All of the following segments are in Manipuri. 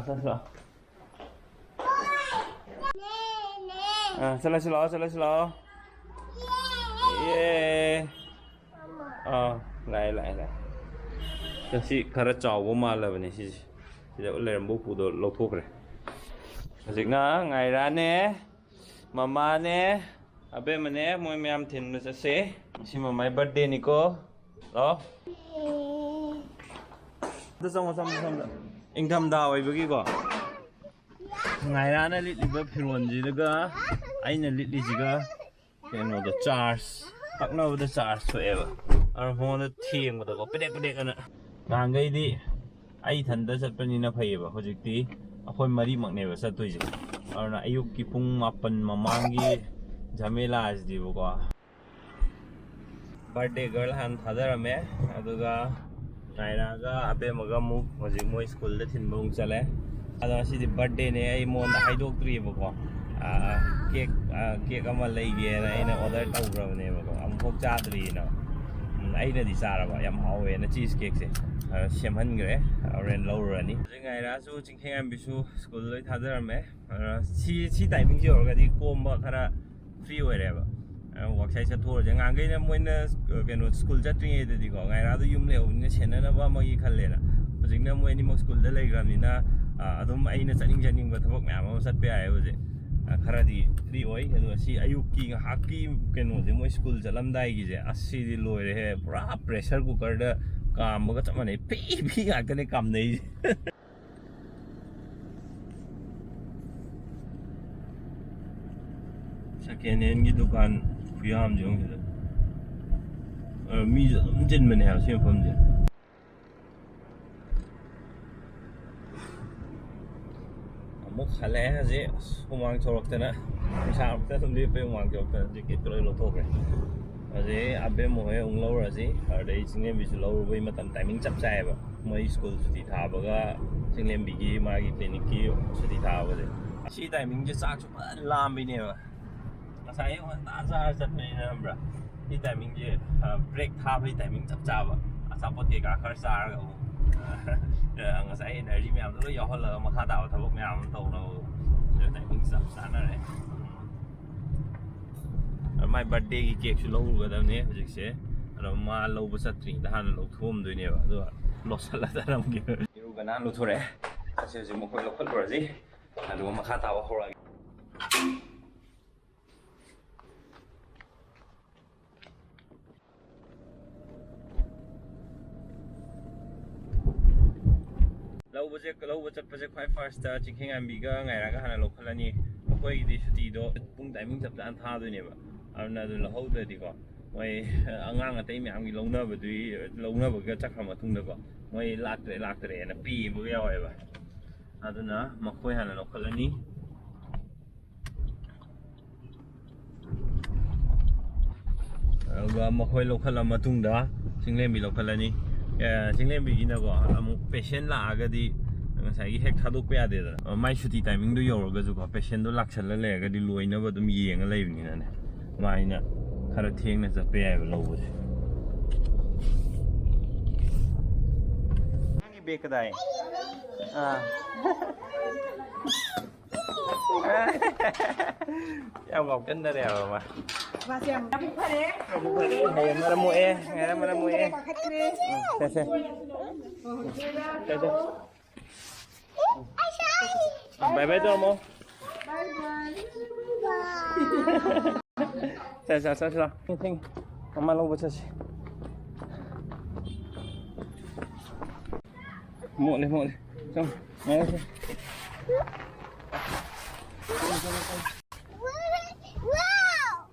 됐어. 슬러. 예. lại. Kasi khara chaw mala bane si. Sida uler mbuku do lothokre. Hojikna ngai ra ne. Mama ne. Abe mane moi myam thin nu se. Si mamai birthday ni ko. Ro. Sam. Income da oibagi ko. Ngai ra na litliba phiron ji daga aina litli jiga keno the charge takna the charge forever ar phone the thing da ko pedek ana ngai di ai thanda chatpani na phaiba hojikti akhoi mari makne ba satoi ji arna ayuk ki pung 8 mamangi jamela asdi ko birthday girl han thadarame aduga naira ga abe maga mu hojik moi school da thin bung chale ada si di birthday ne ai mon da haidok tri ba ko cake ama lei ge na ina order tawra ne ba ko am phok cha tri na ai na di sa ra ba yam hawe na cheese cake se semhan gre ren low rani ngai ra su chingkheng am bisu school loi thadar me si timing ji orga di kom ba khara free oi re ba work sai sa thor je ngai na moi na keno school chat tri de di ko ngai ra du yum le ne chena na ba ma gi khal le na hojing na moi ni mo school da lei gram ni na adum aina chaning ba thabak myam ma sat pe ai hoje kharadi ri oi adu si ayuki haki keno je moi school jalam dai gi je asi di loi re he pura pressure cooker da kam ga chama nei pi ga ka ne kam nei second hand gi dukan khuyam jong je mi je jin men ha sem phom je muk khale je humang chorok tena sam ta thum di pe humang chorok tena jacket ko lo thok re aje abe mo he ung lo ra ji ar dei singlem bi su lo bai matam timing chap chai ba moi school suti tha ba ga singlem bi gi ma gi clinic ki suti tha ba je si timing je sak chu lam bi ne ba sai ho ta za chat nei na bra si timing je break tha bai timing chap cha ba asa pot ke ka khar sa ga ngasai energy myam lo yo hol ma kha daw thabok myam to no de timing sap sana re my birthday ki cake chu lo ga da ne hojik se ro ma lo ba satri da han lo thum doi ne ba do lo sala da ram gi ru ga nan lo thore ase je mo ko lo khol bra ji adu ma kha taw hora lâu chặt project quite fast chingkheng am bi ga ngai ra ga hana lo khalani koi di shuti do pung timing chap an tha do ne ba arna do lo hau de di ko moi angang atai myam gi longna ba dui longna ba ga chakha ma thung da ko moi lak tre na pi bu ya oi ba aduna makoi hana lo khalani ga makoi lo khala ma tung da singlem bi lo khalani singlem bi gi na ko amuk patient la ga di ngasai hek thaduk pe ade da mai shuti timing do yor ga ju ko patient do lak chal le ga di loina ba dum yeng a leib ni na ne mai na khara theng na ja pe ai lo bu ani be ka dai em ngọc chân ra đèo mà và xem nó cũng phải đấy ngày mà mua e ngày mà mua e Bye bye Domo. Bye bye. 자. 팅. 엄마 로봇 차시. Muộn đi. Xong, nghe đi. Wow!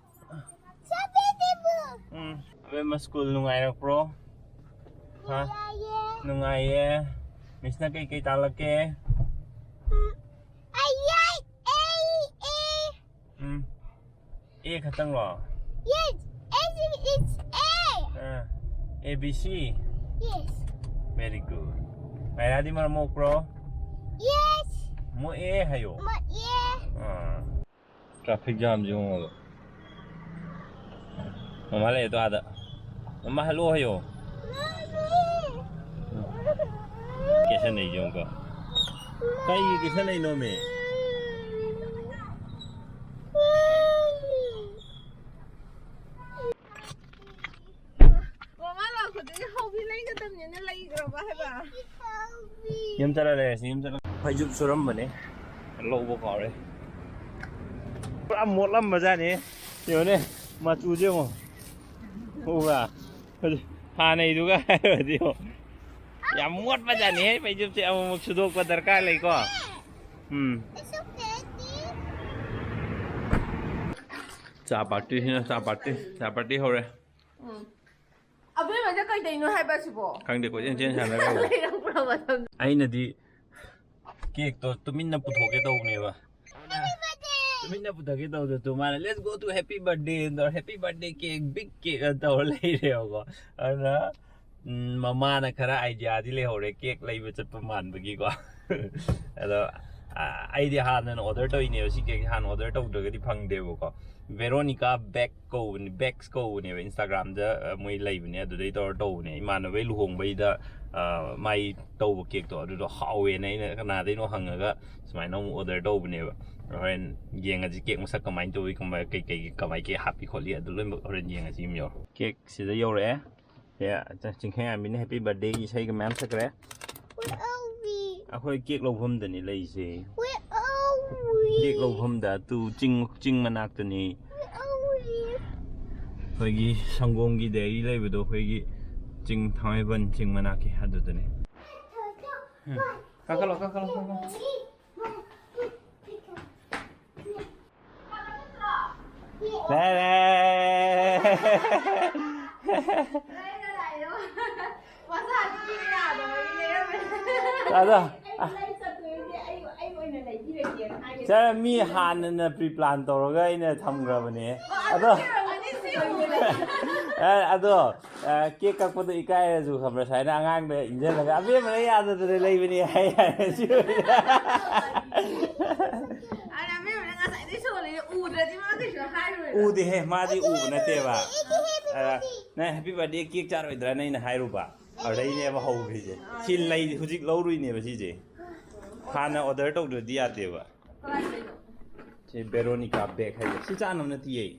So beautiful! Về mà school nung ngày đâu bro? Hả? Nung ngày Miss na kay talake. A khatang lo. Yes, it's A. A B C. Yes. Very good. Mày ra đi mà mo bro. Yes. Mo A hayo. Yeah. Traffic jam jung lo. Mama le to ada. Mama hello hayo. Kesa nahi jung ko. Kai kesa nahi no me. Mama là của tôi không biết lấy cái tâm nhắn lấy rồi ba hay bà. Yếm chara le, yếm chara. Phải giúp suram bane. Lâu vô khó đấy. Một lắm mà ra nè. Nhiều nè, mà chú chưa mà. Ô à. Hà này đúng cái rồi điều. Yếm một mà ra nè, phải giúp chị một số đồ qua darkar lấy co. It's okay. Chapati हो रहा है. Abin mà chắc cái đấy nó hay ba chục bộ. Khang de ko chen chen sana ra. Lấy đâu có mà thầm. Ai na di cake to tumin na puthoke daw ne ba. Tumin na puthoke daw to mana let's go to happy birthday and happy birthday cake big cake daw lai re ko. Ana mama na khara idea di le ho re cake lai ba chat pa man ba gi ko. Ado idea han na order to ine si cake han order to de di phang de ko. Veronica Becks ko ne Instagram da moi live ne adu dei to ne imana we lu hong bai da mai to cake to adu do hawe ne kana dei no hang ga smai no order to ne ba ren yeng ji cake masak kamai to wi kamai ke happy kholi adu le ren yeng ji myo cake si da yo re ya ching kha min happy birthday yi sai ga mam sak re Where are we? a khoi cake lo phom da ni lai se Where are we? cake lo phom da tu ching manak to ni Where are we? 거기 성공기 내리 레이브도 거기 징 당해본 징 만하게 하더더니 까깔로 네네 나도 자 미 하는 프리플랜 도로가 이네 담그라보니 아도 cake 깎고도 이까에 주 khẩm sai na ngang de inje la abie ma ya da de lai bini hai chu Ana mấy mà đang sai đấy số này u rồi chứ mà cái số hai rồi. u de he ma di u na te ba na happy birthday cake char oi dra nai na hai ru ba ở đây ne ba hau bi je chin lai hujik lo rui ne ba si je hana order to do dia te ba che Veronica Beck hai si cha nam na ti ye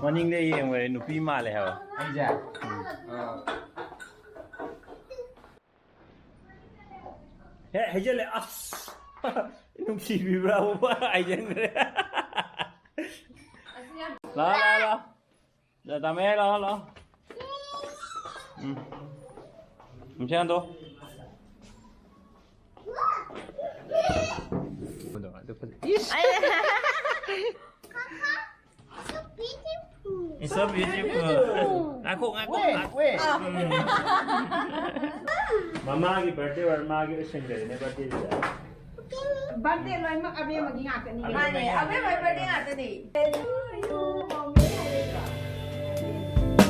morning day yeng we nu pi ma le ha ai ja hai je le as nu pi bi bra ba ai je ne la da ta me la mình xem đâu It's so beautiful. Aku. Mama की birthday और माँ की संगीत ने birthday दिया. Birthday rồi mà abin mà ging cái này. Mà này, abin mà birthday ngạc cái này.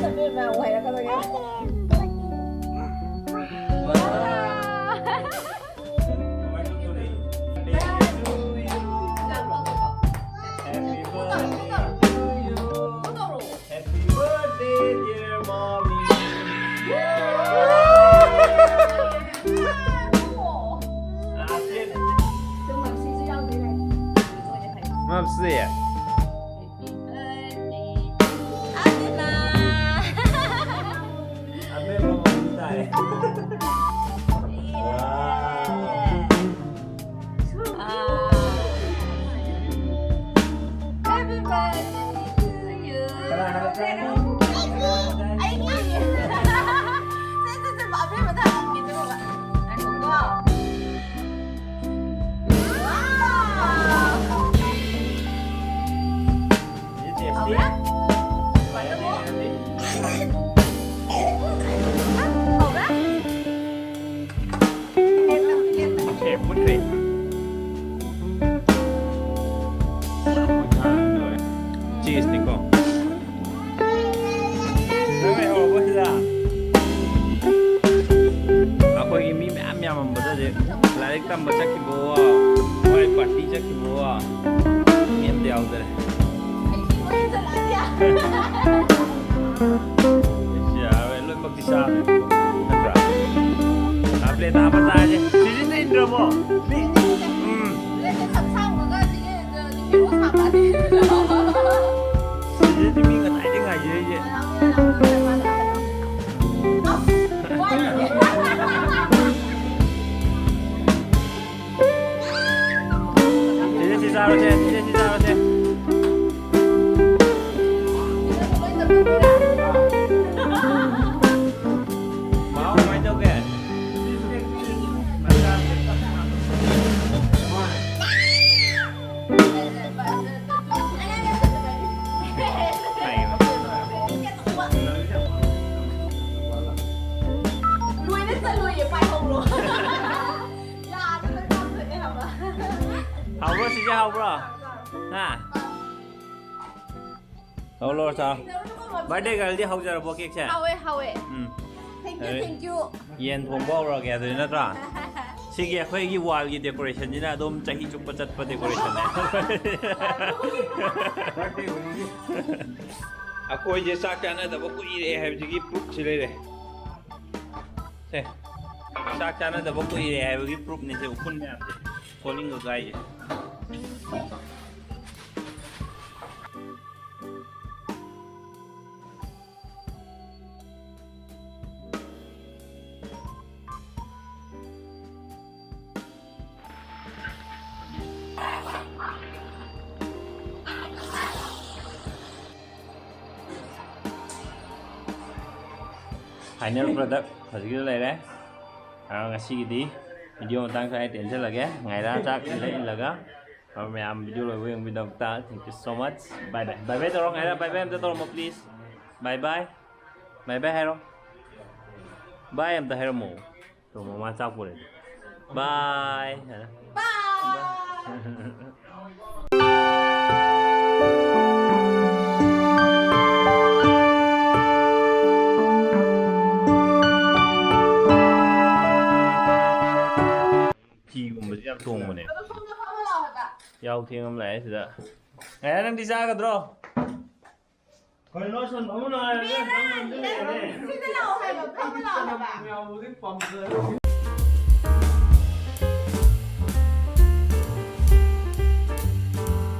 Abin mà quay ra cái này. Mập gì à? Anh biết không này. Wow. ꯃꯈ꯭ꯔꯦ cheese-niko. May hawak sila. Ako yung may miyam ba dito? Larik tamba sa kibuwa. May party sa kibuwa. Miyam di ako dito. Siya, wala magdisabi ko. Natra. Tablet apa saja. Sini na indra mo. Jadi minggu tadi ngaji aja. Jadi sisa harusnya, sisa harusnya. Mau main joget? Hậu bro, xin chào hậu bro. Ha. Hậu lo sao? Birthday girl đi hậu giờ bao cake chưa? Hawe. Thank you. Yen thong bao rồi kìa, rồi nó ra. Sige, khơi cái wall cái decoration như là đom chahi chụp chặt pa decoration này. Ako ये साक जाना है तब को ये है जगह proof चले रहे. से साक जाना तब को ये है जगह proof नहीं से उखुन में आते. Calling a guy. Final product hazir lai đấy. Ngasih video tentang saya tension lagi ya. Ngaira cak ini laga. Kami am video lagi yang video kita. Thank you so much. Bye bye. Bye bye tolong Ngaira. Bye bye em tolong mo please. Bye bye. Bye bye hero. Bye em ta hero mo. Tuh mama cak boleh. Bye. Bye. Yam thùng mà nè. Yau thiên âm lẽ thì đó. Ngày đang đi xa cả rồi. Coi nói xuân bóng nó này. Biết đấy. Biết đấy. Biết đấy.